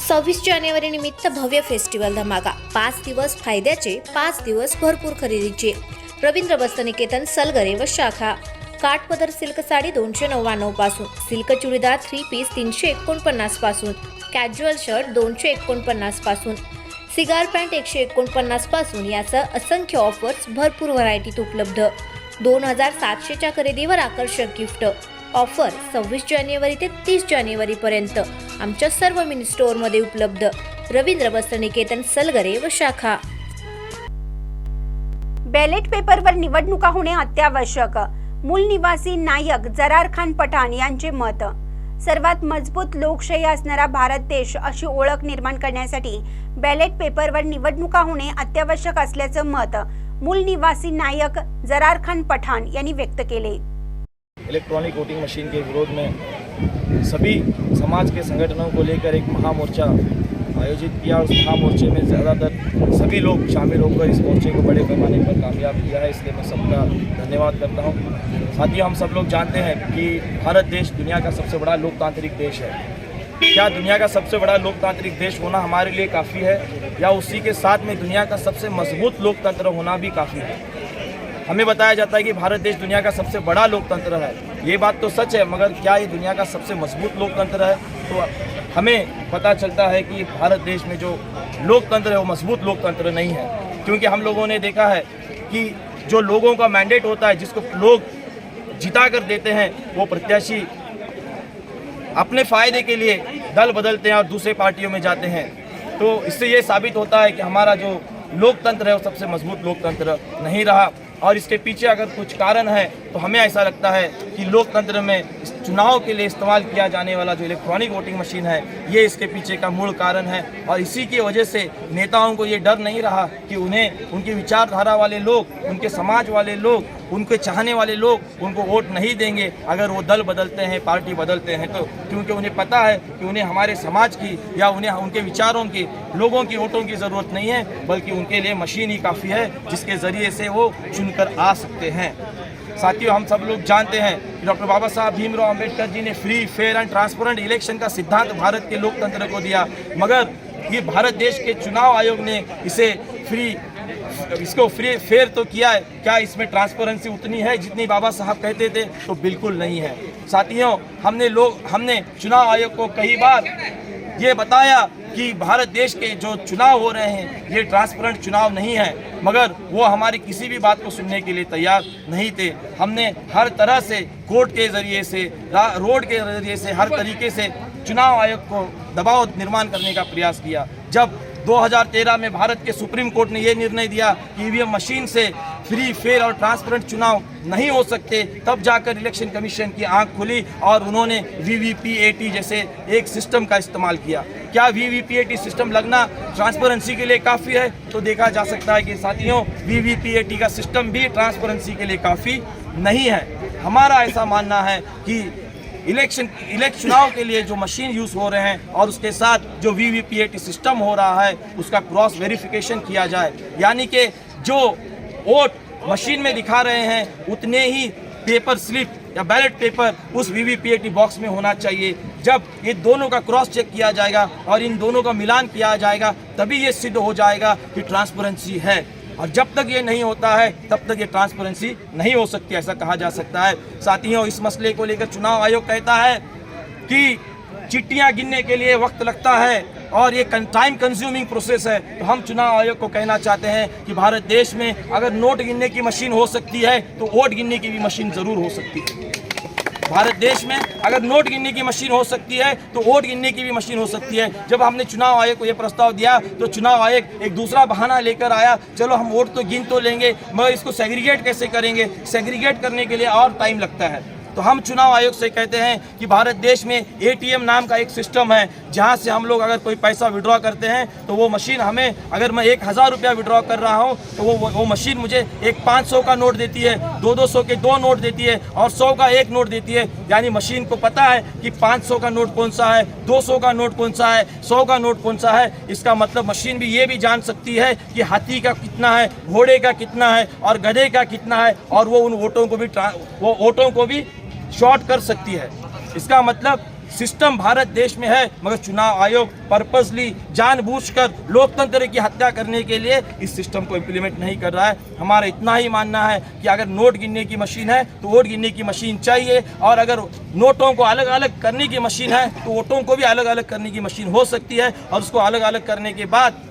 26 जानेवारी निमित्त भव्य फेस्टिवल धमाका। 5 दिवस फायद्याचे, 5 दिवस भरपूर खरेदीचे। रवींद्र वस्त्रनिकेतन सलगरे व शाखा। काठपदर सिल्क साडी 299 पासून, सिल्क चुडीदार 3 पीस 349 पासून, कॅज्युअल शर्ट 249 पासून, सिगार पॅन्ट 149 पासून यासह असंख्य ऑफर्स, भरपूर व्हरायटीत उपलब्ध। 2700च्या खरेदीवर आकर्षक गिफ्ट। ऑफर 26 जानेवारी ते 30 जानेवारी पर्यंत आमच्या सर्व मिनी स्टोअरमध्ये उपलब्ध। रवींद्र वस्त्रनिकेतन सलगरे व शाखा। बॅलेट पेपरवर निवडणुका होणे अत्यावश्यक। मूल निवासी नायक जरार खान पठाण यांचे मत। सर्वात मजबूत लोकशाही असणारा भारत देश अशी ओळख निर्माण करण्यासाठी बॅलेट पेपरवर निवडणुका होणे अत्यावश्यक असल्याचं मत मूल निवासी नायक जरार खान पठाण यांनी व्यक्त केले। इलेक्ट्रॉनिक वोटिंग मशीन के विरोध में सभी समाज के संगठनों को लेकर एक महामोर्चा आयोजित किया। उस महामोर्चे में ज़्यादातर सभी लोग शामिल होकर इस मोर्चे को बड़े पैमाने पर कामयाब किया है, इसलिए मैं सबका धन्यवाद करता हूँ। साथियों, हम सब लोग जानते हैं कि भारत देश दुनिया का सबसे बड़ा लोकतांत्रिक देश है। क्या दुनिया का सबसे बड़ा लोकतांत्रिक देश होना हमारे लिए काफ़ी है, या उसी के साथ में दुनिया का सबसे मजबूत लोकतंत्र होना भी काफ़ी है? हमें बताया जाता है कि भारत देश दुनिया का सबसे बड़ा लोकतंत्र है। ये बात तो सच है, मगर क्या ये दुनिया का सबसे मजबूत लोकतंत्र है? तो हमें पता चलता है कि भारत देश में जो लोकतंत्र है वो मजबूत लोकतंत्र नहीं है, क्योंकि हम लोगों ने देखा है कि जो लोगों का मैंडेट होता है, जिसको लोग जिता कर देते हैं, वो प्रत्याशी अपने फ़ायदे के लिए दल बदलते हैं और दूसरे पार्टियों में जाते हैं। तो इससे ये साबित होता है कि हमारा जो लोकतंत्र है वो सबसे मजबूत लोकतंत्र नहीं रहा। और इसके पीछे अगर कुछ कारण है तो हमें ऐसा लगता है कि लोकतंत्र में चुनाव के लिए इस्तेमाल किया जाने वाला जो इलेक्ट्रॉनिक वोटिंग मशीन है, ये इसके पीछे का मूल कारण है। और इसी की वजह से नेताओं को ये डर नहीं रहा कि उन्हें उनकी विचारधारा वाले लोग, उनके समाज वाले लोग, उनके चाहने वाले लोग उनको वोट नहीं देंगे अगर वो दल बदलते हैं, पार्टी बदलते हैं तो, क्योंकि उन्हें पता है कि उन्हें हमारे समाज की या उन्हें उनके विचारों की, लोगों की वोटों की ज़रूरत नहीं है, बल्कि उनके लिए मशीन ही काफ़ी है जिसके ज़रिए से वो चुनकर आ सकते हैं। साथियों, हम सब लोग जानते हैं कि डॉक्टर बाबा साहब भीमराव अंबेडकर जी ने free, fair and transparent election का सिद्धांत भारत के लोकतंत्र को दिया, मगर ये भारत देश के चुनाव आयोग ने इसको फ्री फेयर तो किया है। क्या इसमें ट्रांसपेरेंसी उतनी है जितनी बाबा साहब कहते थे? तो बिल्कुल नहीं है। साथियों, हमने चुनाव आयोग को कई बार ये बताया कि भारत देश के जो चुनाव हो रहे हैं ये ट्रांसपेरेंट चुनाव नहीं है, मगर वो हमारी किसी भी बात को सुनने के लिए तैयार नहीं थे। हमने हर तरह से कोर्ट के ज़रिए से, रोड के ज़रिए से, हर तरीके से चुनाव आयोग को दबाव निर्माण करने का प्रयास किया। जब 2013 में भारत के सुप्रीम कोर्ट ने यह निर्णय दिया कि ईवीएम मशीन से फ्री, फेयर और ट्रांसपेरेंट चुनाव नहीं हो सकते, तब जाकर इलेक्शन कमीशन की आंख खुली और उन्होंने वीवीपीएटी जैसे एक सिस्टम का इस्तेमाल किया। क्या वीवीपीएटी सिस्टम लगना ट्रांसपेरेंसी के लिए काफ़ी है? तो देखा जा सकता है कि साथियों, वीवीपीएटी का सिस्टम भी ट्रांसपेरेंसी के लिए काफ़ी नहीं है। हमारा ऐसा मानना है कि चुनाव के लिए जो मशीन यूज़ हो रहे हैं और उसके साथ जो वीवीपीएटी सिस्टम हो रहा है उसका क्रॉस वेरिफिकेशन किया जाए, यानी कि जो वोट मशीन में दिखा रहे हैं उतने ही पेपर स्लिप या बैलेट पेपर उस वीवीपीएटी बॉक्स में होना चाहिए। जब ये दोनों का क्रॉस चेक किया जाएगा और इन दोनों का मिलान किया जाएगा, तभी ये सिद्ध हो जाएगा कि ट्रांसपेरेंसी है। और जब तक ये नहीं होता है तब तक ये ट्रांसपेरेंसी नहीं हो सकती, ऐसा कहा जा सकता है। साथियों, इस मसले को लेकर चुनाव आयोग कहता है कि चिट्ठियां गिनने के लिए वक्त लगता है और ये टाइम कंज्यूमिंग प्रोसेस है। तो हम चुनाव आयोग को कहना चाहते हैं कि भारत देश में अगर नोट गिनने की मशीन हो सकती है तो वोट गिनने की भी मशीन ज़रूर हो सकती है। भारत देश में अगर नोट गिनने की मशीन हो सकती है तो वोट गिनने की भी मशीन हो सकती है। जब हमने चुनाव आयोग को यह प्रस्ताव दिया तो चुनाव आयोग एक दूसरा बहाना लेकर आया, चलो हम वोट तो गिन तो लेंगे, मगर इसको सेग्रीगेट कैसे करेंगे? सेग्रीगेट करने के लिए और टाइम लगता है। तो हम चुनाव आयोग से कहते हैं कि भारत देश में एटीएम नाम का एक सिस्टम है, जहां से हम लोग अगर कोई पैसा विड्रॉ करते हैं तो वो मशीन हमें, अगर मैं 1000 रुपया विड्रॉ कर रहा हूं तो वो मशीन मुझे एक 500 का नोट देती है, 200 के 2 नोट देती है और 100 का 1 नोट देती है। यानी मशीन को पता है कि 500 का नोट कौन सा है, 200 का नोट कौन सा है, 100 का नोट कौन सा है। इसका मतलब मशीन भी ये भी जान सकती है कि हाथी का कितना है, घोड़े का कितना है और गधे का कितना है, और वो उन वोटों को भी शॉर्ट कर सकती है। इसका मतलब सिस्टम भारत देश में है, मगर चुनाव आयोग पर्पसली जानबूझकर लोकतंत्र की हत्या करने के लिए इस सिस्टम को इम्प्लीमेंट नहीं कर रहा है। हमारा इतना ही मानना है कि अगर नोट गिनने की मशीन है तो वोट गिनने की मशीन चाहिए, और अगर नोटों को अलग अलग करने की मशीन है तो वोटों को भी अलग अलग करने की मशीन हो सकती है, और उसको अलग अलग करने के बाद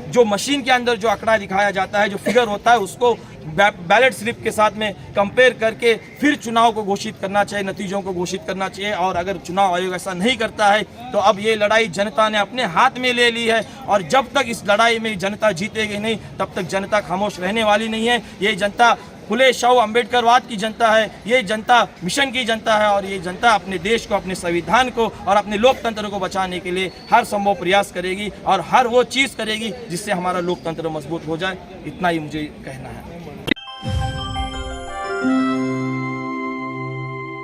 जो मशीन के अंदर जो आंकड़ा दिखाया जाता है, जो फिगर होता है, उसको बैलेट स्लिप के साथ में कंपेयर करके फिर चुनाव को घोषित करना चाहिए, नतीजों को घोषित करना चाहिए। और अगर चुनाव आयोग ऐसा नहीं करता है तो अब ये लड़ाई जनता ने अपने हाथ में ले ली है, और जब तक इस लड़ाई में जनता जीतेगी नहीं तब तक जनता खामोश रहने वाली नहीं है। ये जनता फुले शाहू अम्बेडकरवाद की जनता है, ये जनता मिशन की जनता है, और ये जनता अपने देश को, अपने संविधान को और अपने लोकतंत्र को बचाने के लिए हर संभव प्रयास करेगी और हर वो चीज़ करेगी जिससे हमारा लोकतंत्र मजबूत हो जाए। इतना ही मुझे कहना है।